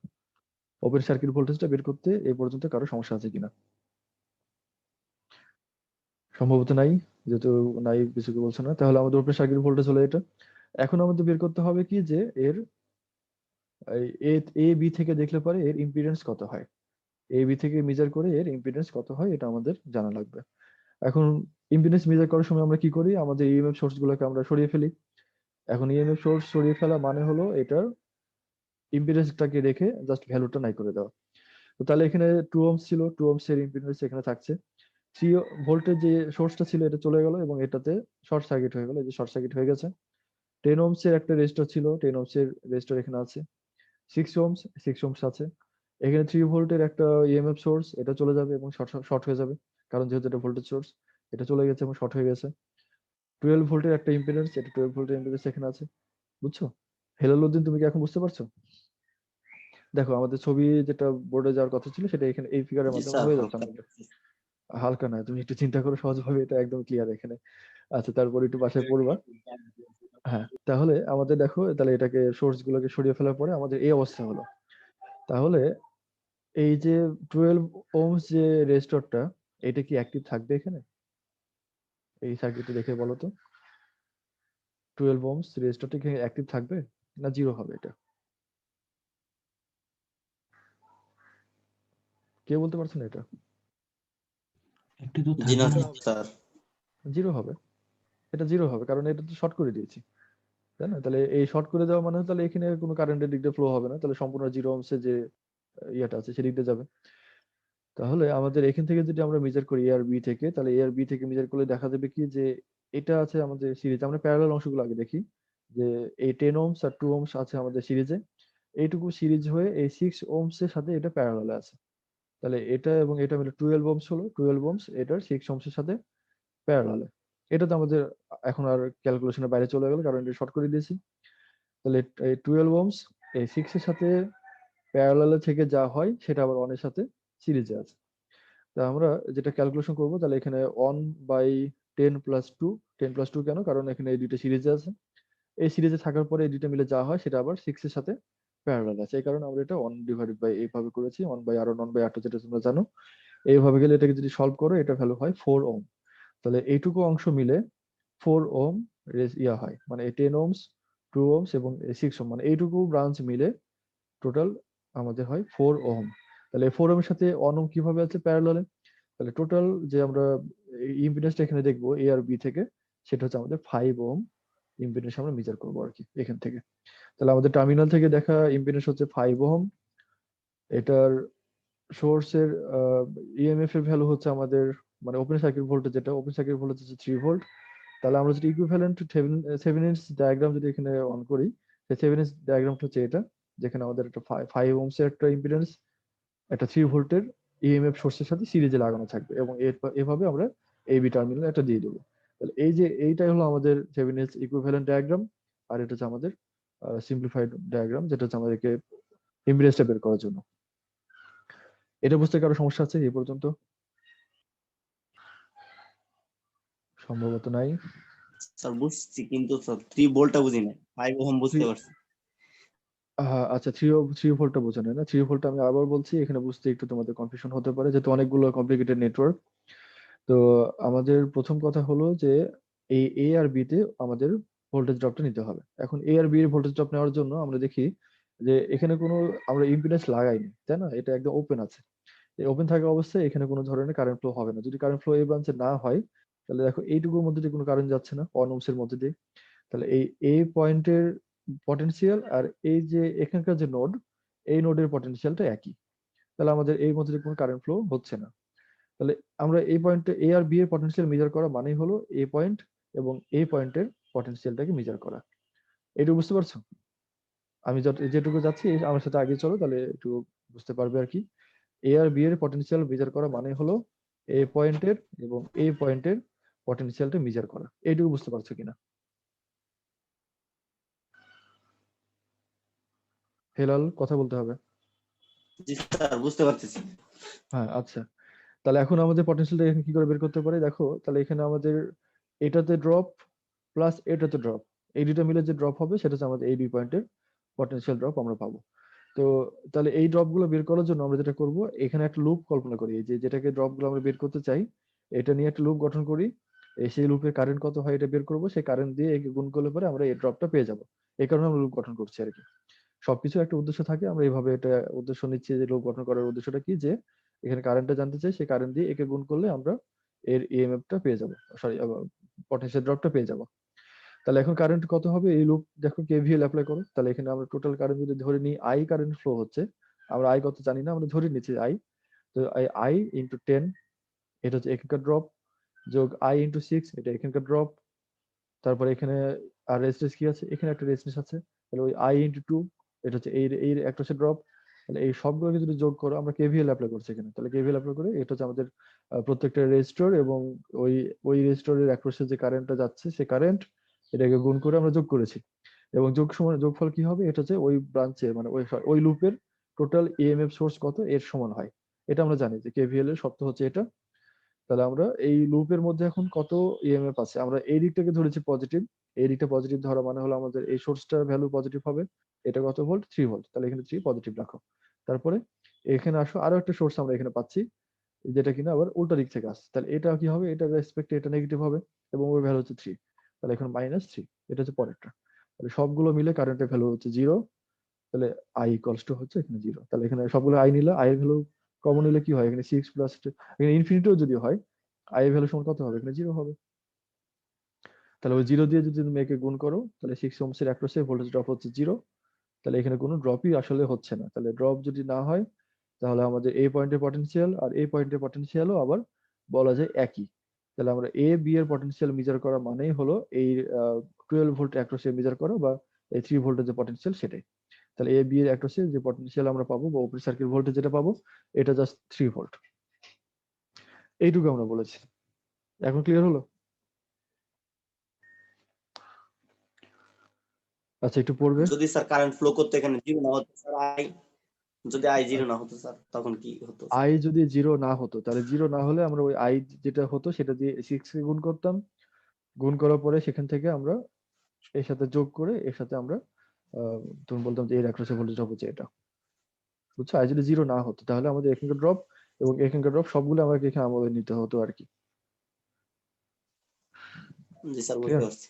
ওপেন সার্কিট ভোল্টেজটা বের করতে এই পর্যন্ত কারো সমস্যা আছে কিনা? সম্ভবত নাই। যেহেতু নাই, কিছু কি বলছো না, তাহলে আমাদের ওপেন সার্কিট ভোল্টেজ হলো এটা। এখন আমাদের বের করতে হবে কি যে এর এ এ বি থেকে দেখলে পরে এর ইম্পিডেন্স কত হয়। এ বি থেকে মেজার করে এর ইম্পিডেন্স কত হয়, এটা আমাদের জানা লাগবে। এখন ইম্পিডেন্স মেজার করার সময় আমরা কি করি? আমাদের ইএমএফ সোর্স গুলোকে আমরা সরিয়ে ফেলি। এখন ইএমএফ সোর্স সরিয়ে ফেলা মানে হলো এটার ইম্পিডেন্সটাকে রেখে জাস্ট ভ্যালুটা নাই করে দেওয়া। তো তাহলে এখানে 2 ওহমস ছিল, 2 ওহমস এর ইম্পিডেন্স এখানে থাকছে। 3 ভোল্টের যে সোর্সটা ছিল এটা চলে গেল এবং এটাতে শর্ট সার্কিট হয়ে গেল, এই যে শর্ট সার্কিট হয়ে গেছে। 10 ওহমস এর একটা রেজিস্টর ছিল, 10 ওহমস এর রেজিস্টর এখানে আছে। 6 ওহমস, 6 ওহমস আছে। এখানে 3 ভোল্টের একটা ইএমএফ সোর্স, এটা চলে যাবে এবং শর্ট হয়ে যাবে, কারণ যেহেতু এটা ভোল্টেজ সোর্স, এটা চলে গেছে এবং শর্ট হয়ে গেছে। 12 ভোল্টের একটা ইম্পিডেন্স, এটা 12 ভোল্টের ইম্পিডেন্স এখানে আছে। বুঝছো? হেলালুদ্দিন, তুমি কি এখন বুঝতে পারছো? দেখো আমাদের ছবি যেটা বোর্ডে যাওয়ার কথা ছিল, সেটা এখানে এই ফিগারের জি মাধ্যমে স্যার, হয়ে যাচ্ছে হালকা আমাদের। হালকা নয়, তুমি একটু চিন্তা করো সহজভাবে, এটা একদম ক্লিয়ার এখানে। আচ্ছা, তারপর একটু বাসায় পড়বা। হ্যাঁ, তাহলে আমাদের দেখো, তাহলে এটাকে সোর্স গুলোকে সরিয়ে ফেলার পরে আমাদের এই অবস্থা হলো। তাহলে এই যে 12 ওহমস যে রেজিস্টরটা, এটা কি অ্যাক্টিভ থাকবে এখানে? এই সার্কিটে দেখে বলো তো, 12 ওহমস রেজিস্টরটা কি অ্যাক্টিভ থাকবে না 0 হবে? এটা কে বলতে পারছো না? এটা একটু তো জি না থাকবে না? স্যার। 0 হবে। এটা 0 হবে, কারণ এটা তো শর্ট করে দিয়েছি, তাই না? তাহলে এই শর্ট করে দেওয়া মানে তাহলে এখানে কোনো কারেন্টের দিক দিয়ে ফ্লো হবে না, তাহলে সম্পূর্ণ 0 ওহমসের যে ইয়েটা আছে সেদিক দিয়ে যাবে। তাহলে আমাদের এখান থেকে যদি আমরা মেজার করি এ আর বি থেকে, তাহলে এ আর বি থেকে মেজার করলে দেখা যাবে কি যে এটা আছে আমাদের সিরিজ। আমরা প্যারালাল অংশগুলো আগে দেখি, যে এই 10 ওহমস আর 2 ওহমস আছে আমাদের সিরিজে। এইটুকু সিরিজ হয়ে এই 6 ওহমস এর সাথে এটা প্যারালালে আছে। তাহলে এটা এবং এটা মিলে 12 ওহমস হলো, 12 ওহমস এটার 6 ওহমস এর সাথে প্যারালালে। এটা তো আমাদের এখন আর ক্যালকুলেশনের বাইরে চলে গেল, কারণ এটা শর্ট করে দিয়েছি। তাহলে এই 12 ওহমস এই 6 এর সাথে প্যারালালে থেকে যা হয় সেটা আবার 1 এর সাথে সিরিজে আছে। তা আমরা যেটা ক্যালকুলেশন করব, তাহলে এখানে 1 বাই 10+2, 10+2 কেন? কারণ এখানে এই দুইটা সিরিজে আছে। এই সিরিজে থাকার পরে এই দুইটা মিলে যা হয় সেটা আবার 6 এর সাথে প্যারালাল আছে। এই কারণে আমরা এটা 1/, এইভাবে করেছি, 1/r1 1/r2, যেটা তোমরা জানো। এইভাবে গেলে এটাকে যদি সলভ করো, এটা ভ্যালু হয় 4 ওহম। তাহলে এইটুকু অংশ মিলে 4 ওহম হয়, মানে 10 ওহমস, 2 ওহমস এবং 6 ওহম, মানে এইটুকু ব্রাঞ্চ মিলে টোটাল আমাদের হয় 4 ওহম। তাহলে 4 ওহমের সাথে 1 ওহম কিভাবে আছে? প্যারালালে। তাহলে টোটাল যে আমরা ইম্পিডেন্সটা এখানে দেখবো এ আর বি থেকে, সেটা হচ্ছে আমাদের 5 ওহম ইম্পিডেন্স আমরা মেজার করবো আর কি এখান থেকে। তাহলে আমাদের টার্মিনাল থেকে দেখা ইম্পিডেন্স হচ্ছে 5 ওহম। এটার সোর্সের ইএমএফ এর ভ্যালু হচ্ছে আমাদের, মানে ওপেন সার্কিট ভোল্টেজ, যেটা ওপেন সার্কিট ভোল্টেজ হচ্ছে 3 ভোল্ট। তাহলে আমরা যদি ইকুইভ্যালেন্ট থেভেনিনস ডায়াগ্রাম যদি এখানে অন করি, সেই থেভেনিনস ডায়াগ্রামটা হচ্ছে এটা, যেখানে আমাদের একটা 5 ওহমস এর একটা ইম্পিডেন্স একটা 3 ভোল্টের ইএমএফ সোর্সের সাথে সিরিজে লাগানো থাকবে, এবং এভাবে আমরা এবি টার্মিনাল একটা দিয়ে দেবো। তাহলে এই যে এইটাই হলো আমাদের থেভেনিনস ইকুইভ্যালেন্ট ডায়াগ্রাম, আর এটা হচ্ছে আমাদের সিম্পলিফাইড ডায়াগ্রাম, যেটা হচ্ছে আমাদেরকে ইম্পিডেন্সটা বের করার জন্য। এটা বুঝতে কারো সমস্যা আছে এই পর্যন্ত? সম্ভবত নাই। স্যার বুঝছি, কিন্তু স্যার 3 ভোল্টটা বুঝি না, 5 ওহম বুঝতে পারছি। আচ্ছা, 3 ভোল্টটা বোঝা যায় না। 3 ভোল্ট আমি আবার বলছি, এখানে বুঝতে একটু তোমাদের কনফিউশন হতে পারে, যেহেতু অনেকগুলো কমপ্লিকেটেড নেটওয়ার্ক। তো আমাদের প্রথম কথা হলো যে এই এ আর বি তে আমাদের ভোল্টেজ ড্রপটা নিতে হবে। এখন এ আর বি এর ভোল্টেজ ড্রপ নেওয়ার জন্য আমরা দেখি যে এখানে কোনো আমরা ইম্পিডেন্স লাগাইনি, তাই না? এটা একদম ওপেন আছে। এই ওপেন থাকা অবস্থায় এখানে কোনো ধরনের কারেন্ট ফ্লো হবে না। যদি কারেন্ট ফ্লো এই ব্রাঞ্চে না হয়, তাহলে দেখো এইটুকুর মধ্যে দিয়ে কোনো কারেন্ট যাচ্ছে না, 1 ওহমস এর মধ্যে দিয়ে। তাহলে এই পয়েন্টের পটেনশিয়াল আর এই যে এখানকার যে নোড, এই নোডের পটেনশিয়ালটা একই। তাহলে আমাদের এই মধ্যে দিয়ে কোনো কারেন্ট ফ্লো হচ্ছে না। তাহলে আমরা এই পয়েন্টে এ আর বি এর পটেনশিয়াল মেজার করা মানেই হলো এ পয়েন্ট এবং এই পয়েন্টের পটেনশিয়ালটাকে মেজার করা। এটা বুঝতে পারছো? আমি যেটুকু যাচ্ছি আমার সাথে আগে চলো, তাহলে একটু বুঝতে পারবে আর কি। এ আর বি এর পটেনশিয়াল মেজার করা মানে হলো এ পয়েন্টের এবং এই পয়েন্টের পটেনশিয়ালটা মেজার করা। এইটুকু বুঝতে পারছো কিনা? হেলাল, কথা বলতে হবে। জি স্যার, বুঝতে পারতেছি। হ্যাঁ, আচ্ছা। তাহলে এখন আমাদের পটেনশিয়ালটা এখানে কি করে বের করতে পারি দেখো। তাহলে এখানে আমাদের এটাতে ড্রপ প্লাস এটাতে ড্রপ, এই দুটো মিলে যে ড্রপ হবে সেটা হচ্ছে আমাদের এই দুই পয়েন্টের পটেনশিয়াল ড্রপ আমরা পাবো। তো তাহলে এই ড্রপ গুলো বের করার জন্য আমরা যেটা করব, এখানে একটা লুপ কল্পনা করি, এই যে যেটাকে ড্রপ গুলো আমরা বের করতে চাই, এটা নিয়ে একটা লুপ গঠন করি। সেই লুপের কারেন্ট কত হয় এটা বের করব, সেই কারেন্ট দিয়ে একে গুণ করলে পরে আমরা এই ড্রপটা পেয়ে যাব। এই কারণে আমরা লুপ গঠন করছি আর কি। সবকিছু একটা উদ্দেশ্য থাকে, আমরা এইভাবে এটা উদ্দেশ্য নিচ্ছি যে লুপ গঠন করার উদ্দেশ্যটা কি, যে এখানে কারেন্টটা জানতে চাই, সেই কারেন্ট দিয়ে একে গুণ করলে আমরা এর ইএমএফটা পেয়ে যাব, সরি পটেনশিয়াল ড্রপটা পেয়ে যাব। তাহলে এখন কারেন্ট কত হবে? এই লুপ দেখো কেভিএল অ্যাপ্লাই করো। তাহলে এখানে আমরা টোটাল কারেন্ট যদি ধরে নিই, আই কারেন্ট ফ্লো হচ্ছে, আমরা আই কত জানি না, আমরা ধরে নিচ্ছি আই। তো আই ইন্টু 10, এটা হচ্ছে এখানকার ড্রপ, যোগ আই ইন্টু 6, এটা এখানকার ড্রপ। তারপরে এখানে আর রেজিস্ট্যান্স কি আছে? এখানে একটা রেজিস্ট্যান্স আছে। তাহলে ওই আই ইন্টু 2, এটা হচ্ছে এই একটা হচ্ছে ড্রপ। তাহলে এই সবগুলোকে যদি যোগ করো, আমরা কেভিএল অ্যাপ্লাই করছি এখানে, তাহলে কেভিএল অ্যাপ্লাই করে এটা হচ্ছে আমাদের প্রত্যেকটা রেজিস্টর এবং ওই ওই রেজিস্টরের অ্যাক্রসে যে কারেন্টটা যাচ্ছে সে কারেন্ট, এটাকে গুণ করে আমরা যোগ করেছি। এবং যোগফল কি হবে? এটা হচ্ছে ওই ব্রাঞ্চের, মানে ওই লুপের টোটাল ইএমএফ সোর্স কত এর সমান হয়। এটা আমরা জানি যে কেভিএল এর শর্ত হচ্ছে এটা। তাহলে আমরা এই লুপের মধ্যে এখন কত ইএমএফ আছে, আমরা এই দিকটাকে ধরেছি পজিটিভ। এই দিকটা পজিটিভ ধরা মানে হলো আমাদের এই সোর্সটার ভ্যালু পজিটিভ হবে। এটা কত ভোল্ট? 3 ভোল্ট। তাহলে এখানে 3 পজিটিভ রাখো। তারপরে এখানে আসো, আরো একটা সোর্স আমরা এখানে পাচ্ছি, যেটা কিনা আবার উল্টা দিক থেকে আসছে। তাহলে এটা কি হবে? এটা রেসপেক্টে এটা নেগেটিভ হবে এবং ওর ভ্যালু হচ্ছে 3। তাহলে এখন -3, এটা হচ্ছে পরেরটা। তাহলে সবগুলো মিলে কারেন্টের ভ্যালু হচ্ছে 0। তাহলে আই ইকুয়ালস টু হচ্ছে এখানে 0। তাহলে এখানে সবগুলো আই নিলে, আই এর ভ্যালু কমন নিলে কি হয়? এখানে 6 প্লাস, এখানে ইনফিনিটিও যদি হয়, আই এর ভ্যালু সমান কত হবে? এখানে 0 হবে। তাহলে ওই 0 দিয়ে যদি তুমি একে গুণ করো, তাহলে 6 ওহমস এর অ্যাক্রসে ভোল্টেজ ড্রপ হচ্ছে 0। তাহলে এখানে কোনো ড্রপই আসলে হচ্ছে না। তাহলে ড্রপ যদি না হয়, তাহলে আমাদের এই পয়েন্টের পটেনশিয়াল আর এই পয়েন্টের পটেনশিয়ালও আবার বলা যায় একই। তাহলে আমরা এ বি এর পটেনশিয়াল মেজার করা মানেই হলো এই 12 ভোল্ট অ্যাক্রসে মেজার করা, বা এই 3 ভোল্টের যে পটেনশিয়াল সেটাই। তাহলে এ বি এর অ্যাক্রসে যে পটেনশিয়াল আমরা পাবো, বা ওপেন সার্কিট ভোল্টেজ যেটা পাবো, এটা জাস্ট 3 ভোল্ট। এইটুকু আমরা বলেছি। এখন ক্লিয়ার হলো? আচ্ছা, একটু পড়বে। যদি স্যার কারেন্ট ফ্লো করতে এখানে 0 না হতো স্যার, আই যদি আই জিরো না হতো স্যার তখন কি হতো? আই যদি জিরো না হতো, তাহলে জিরো না হলে আমরা ওই আই যেটা হতো সেটা দিয়ে 6 কে গুণ করতাম, গুণ করার পরে সেখান থেকে আমরা এর সাথে যোগ করে এর সাথে আমরা তুমি বলতাম যে এর অ্যাক্রসে ভোল্টেজ হবে যে এটা, বুঝছো? আই যদি জিরো না হতো তাহলে আমাদের এখানকার ড্রপ এবং এখানকার ড্রপ সবগুলো আমাকে এখানে আমলে নিতে হতো আর কি। জি স্যার, বুঝতে ক্লিয়ার? পারছি।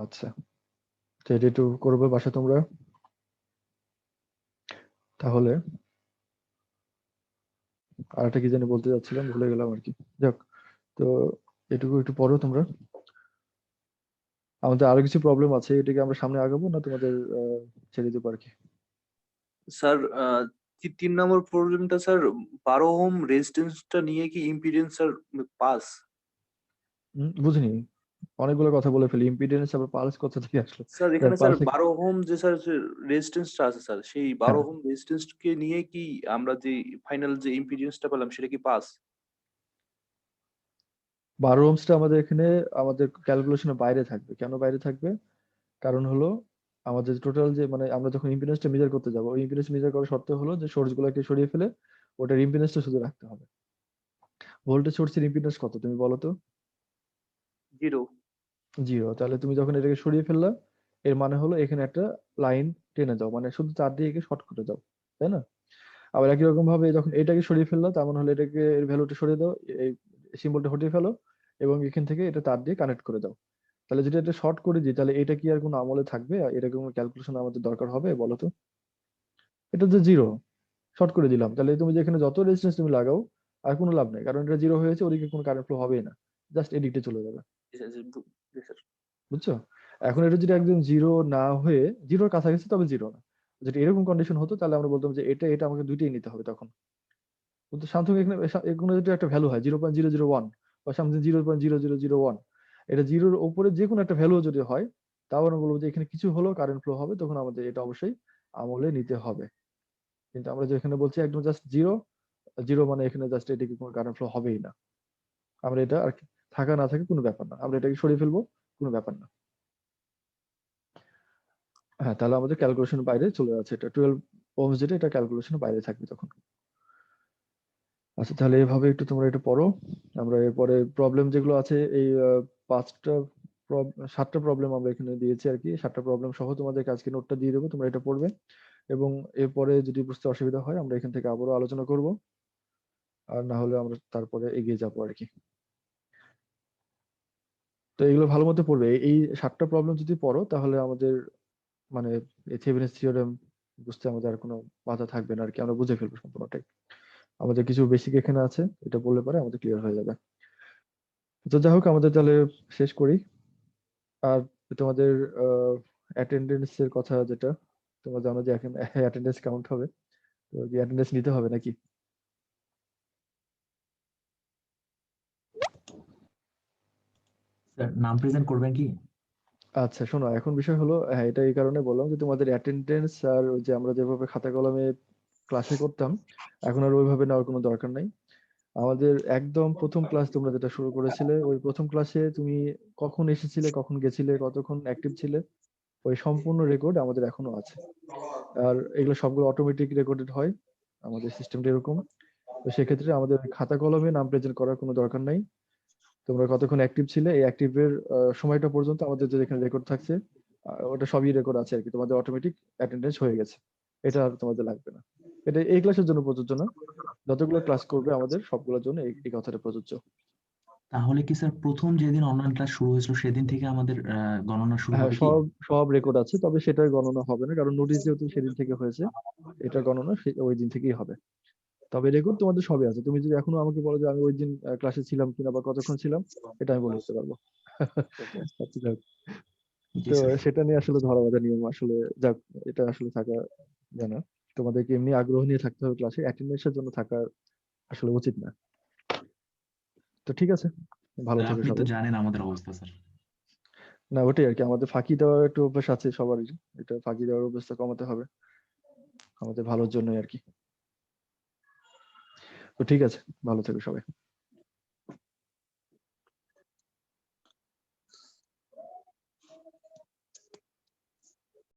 আচ্ছা, তো এটা একটু করবে বাসা তোমরা। তাহলে আর একটা কি জানি বলতে যাচ্ছিলাম, ভুলে গেলাম আর কি। যাক, তো এটুকু একটু পড়ো তোমরা। আমাদের আরো কিছু প্রবলেম আছে, এটাকে আমরা সামনে আগাবো না তোমাদের ছেড়ে দেবো আর কি? স্যার 3 নম্বর প্রবলেমটা স্যার 12 ওহম রেজিস্ট্যান্সটা নিয়ে কি ইম্পিডেন্স স্যার পাস? বুঝিনি, অনেকগুলো কথা বলে ফেলি। ইম্পিডেন্স আবার পালস কোথা থেকে আসলো? স্যার এখানে স্যার পালস 12 ওহম যে স্যার রেজিস্ট্যান্সটা আছে স্যার, সেই হ্যাঁ, 12 ওহম রেজিস্ট্যান্সকে নিয়ে কি আমরা যে ফাইনাল যে ইম্পিডেন্সটা পেলাম সেটা কি পাস? 12 ওহমসটা আমাদের এখানে আমাদের ক্যালকুলেশনের বাইরে থাকবে। কেন বাইরে থাকবে? কারণ হলো আমাদের টোটাল যে মানে আমরা যখন ইম্পিডেন্সটা মেজার করতে যাবো, ওই ইম্পিডেন্স মেজার করার শর্ত হলো যে সোর্স গুলোকে সরিয়ে ফেলে ওটার ইম্পিডেন্সটা শুধু রাখতে হবে। ভোল্টেজ সোর্সের ইম্পিডেন্স কত তুমি বলো তো? 0। জিরো। তাহলে তুমি যখন এটাকে সরিয়ে ফেললা, এর মানে হলো এখানে একটা লাইন টেনে দাও, মানে শুধু তার দিয়ে শর্ট করে দাও, তাই না? আবার একই রকম ভাবে যখন এটাকে সরিয়ে ফেললা, তার মানে হলো এটাকে এর ভ্যালুটা সরিয়ে দাও, এই সিম্বলটা হটিয়ে ফেলো এবং এখান থেকে এটা তার দিয়ে কানেক্ট করে দাও। তাহলে যদি এটা শর্ট করে দিই তাহলে এটা কি আর কোনো আমলে থাকবে? আর এরকম ক্যালকুলেশন আমাদের দরকার হবে বলো তো? এটা তো জিরো, শর্ট করে দিলাম, তাহলে তুমি যেখানে যত রেজিস্ট্যান্স তুমি লাগাও আর কোনো লাভ নেই, কারণ এটা জিরো হয়েছে, ওদিকে কোনো কারেন্ট ফ্লো হবেই না, জাস্ট এদিকটা চলে যাবে। জি স্যার। বুঝছো? এখন এটা যদি একদম জিরো না হয়ে জিরোর কাছাকাছি, তবে জিরো না, যদি এরকম কন্ডিশন হতো তাহলে আমরা বলতাম যে এটা এটা আমাকে দুইটাই নিতে হবে তখন। কিন্তু সামথিং এখানে এখানে যদি একটা ভ্যালু হয় 0.001 বা সামথিং 0.0001, এটা জিরোর উপরে যে কোনো একটা ভ্যালু যদি হয়, তাও আমরা বলবো যে এখানে কিছু হলো কারেন্ট ফ্লো হবে, তখন আমাদের এটা অবশ্যই আমলে নিতে হবে। কিন্তু আমরা যে এখানে বলছি একদম জাস্ট জিরো, জিরো মানে এখানে জাস্ট এদিকে কোনো কারেন্ট ফ্লো হবেই না, আমরা এটা আর কি থাকা না থাকে কোনো ব্যাপার না, আমরা এটাকে সরিয়ে ফেলবো, কোনো ব্যাপার না। হ্যাঁ, তাহলে আমাদের ক্যালকুলেশন বাইরে চলে যাচ্ছে, এটা 12 ওহমস যেটা, এটা ক্যালকুলেশনের বাইরে থাকবে তখন। আচ্ছা, তাহলে এভাবে একটু তোমরা এটা পড়ো। আমরা এরপরে প্রবলেম যেগুলো আছে এই 5টা 7টা প্রবলেম আমরা এখানে দিয়েছি আর কি, 7টা প্রবলেম সহ তোমাদেরকে আজকে নোটটা দিয়ে দেবো, তোমরা এটা পড়বে এবং এরপরে যদি বুঝতে অসুবিধা হয় আমরা এখান থেকে আবারও আলোচনা করব, আর না হলে আমরা তারপরে এগিয়ে যাবো আর কি। তো এগুলো ভালো মতো পড়বে, এই 7টা প্রবলেম যদি পড়ো তাহলে আমাদের মানে থেভেনিনস থিওরেম বুঝতে আমাদের আর কোনো বাধা থাকবে না আর কি, আমরা বুঝে ফেলবো সম্পূর্ণটাই। আমাদের কিছু বেসিক এখানে আছে, এটা বললে পরে আমাদের ক্লিয়ার হয়ে যাবে। তো যাই হোক, আমাদের তাহলে শেষ করি। আর তোমাদের অ্যাটেন্ডেন্স এর কথা যেটা, তোমরা জানো যে এখন অ্যাটেন্ডেন্স কাউন্ট হবে, তো কি অ্যাটেন্ডেন্স নিতে হবে নাকি? স্যার নাম প্রেজেন্ট করবেন কি? আচ্ছা শোনো, এখন বিষয় হলো, হ্যাঁ এটা এই কারণে বললাম যে তোমাদের অ্যাটেন্ডেন্স আর ওই যে আমরা যেভাবে খাতা কলমে ক্লাসে করতাম, এখন আর ওইভাবে নেওয়ার কোনো দরকার নাই। আমাদের একদম প্রথম ক্লাস তোমরা যেটা শুরু করেছিলে, ওই প্রথম ক্লাসে তুমি কখন এসেছিলে, কখন গেছিলে, কতক্ষণ অ্যাক্টিভ ছিলে, ওই সম্পূর্ণ রেকর্ড আমাদের এখনো আছে। আর এগুলো সবগুলো অটোমেটিক রেকর্ডেড হয়, আমাদের সিস্টেমটা এরকম। তো সেক্ষেত্রে আমাদের ওই খাতা কলমে নাম প্রেজেন্ট করার কোনো দরকার নাই। তোমরা কতক্ষণ অ্যাক্টিভ ছিলে, এই অ্যাক্টিভের সময়টা পর্যন্ত আমাদের যে এখানে রেকর্ড থাকছে, ওটা সবই রেকর্ড আছে আর কি, তোমাদের অটোমেটিক অ্যাটেন্ডেন্স হয়ে গেছে, এটা আর তোমাদের লাগবে না। এটা এই ক্লাসের জন্য প্রযোজ্য না, যতগুলো ক্লাস করবে আমাদের সবগুলোর জন্য এই কথাটা প্রযোজ্য। তাহলে কি স্যার প্রথম যেদিন অনলাইন ক্লাস শুরু হয়েছিল সেদিন থেকে আমাদের গণনা শুরু হ্যাঁ, হবে কি? সব সব রেকর্ড আছে, তবে সেটার গণনা হবে না, কারণ নোটিশ যেহেতু সেদিন থেকে হয়েছে, এটার গণনা ওই দিন থেকেই হবে। তবে রেকর্ড তোমাদের সবই আছে, তুমি যদি এখনো আমাকে বলো যে আমি ওই দিন ক্লাসে ছিলাম কিনা বা কতক্ষণ ছিলাম, এটা আমি বলে দিতে পারবো। আচ্ছা, যাক। জি তো স্যার। সেটা নিয়ে আসলে ধরা বাঁধা নিয়ম আসলে, যাক, এটা আসলে থাকা যায় না। তোমাদেরকে এমনি আগ্রহ নিয়ে থাকতে হবে, ক্লাসে অ্যাটেন্ডেন্সের জন্য থাকা আসলে উচিত না। তো ঠিক আছে, ভালো স্যার থেকো আপনি তো সবাই। জানেন আমাদের অবস্থা স্যার। না, ওটাই আর কি, আমাদের ফাঁকি দেওয়ার একটু অভ্যাস আছে সবারই, এটা ফাঁকি দেওয়ার অভ্যাসটা কমাতে হবে আমাদের ভালোর জন্যই আর কি। তো ঠিক আছে, ভালো থেকো সবাই।